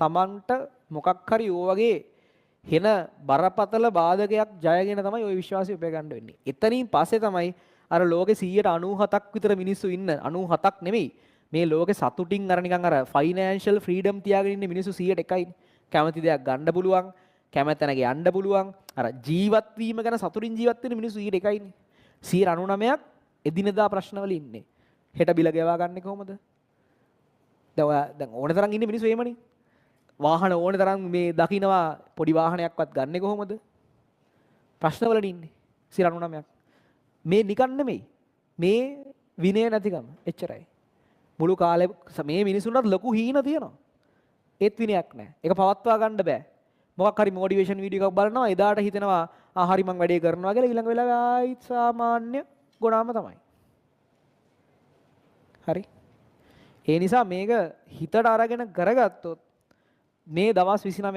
තමන්ට මොකක් හරි ඕ වගේ හෙන බරපතල බාධකයක් ජයගෙන තමයි ওই විශ්වාසය උපය ගන්න වෙන්නේ. එතනින් පස්සේ තමයි අර ලෝකේ 97ක් විතර මිනිස්සු ඉන්න 97ක් නෙමෙයි. මේ ලෝකේ සතුටින් අර නිකන් අර ෆයිනෑන්ෂල් ෆ්‍රීඩම් තියාගෙන ඉන්න මිනිස්සු 101යි. කැමති දෙයක් ගන්න පුළුවන්, කැමති තැනක යන්න පුළුවන්. අර ජීවත් වීම ගැන සතුටින් ජීවත් වෙන මිනිස්සු 101යිනේ. 99ක් එදිනෙදා ප්‍රශ්නවල ඉන්නේ. හෙට බිල ගෙවා ගන්නේ කොහොමද? දැන් ඕන තරම් ඉන්නේ මිනිස්සු එහෙමනේ. වාහන ඕන තරම් මේ දකින්නවා පොඩි වාහනයක්වත් ගන්නෙ කොහොමද? ප්‍රශ්නවලට ඉන්නේ 99ක්. මේ නිකන් නෙමෙයි. මේ විනය නැතිකම එච්චරයි. මුළු කාලේ මේ මිනිසුන්ට ලොකු හීන තියෙනවා. ඒත් විනයක් නැහැ. ඒක පවත්වා ගන්න බෑ. මොකක් හරි මොටිවේෂන් වීඩියෝ එකක් බලනවා එදාට හිතෙනවා හරි මං වැඩේ කරනවා කියලා ඊළඟ වෙලාවේ ආයිත් සාමාන්‍ය ගුණාම තමයි. හරි. ඒ නිසා මේක හිතට අරගෙන කරගත්තොත් මේ දවස් 29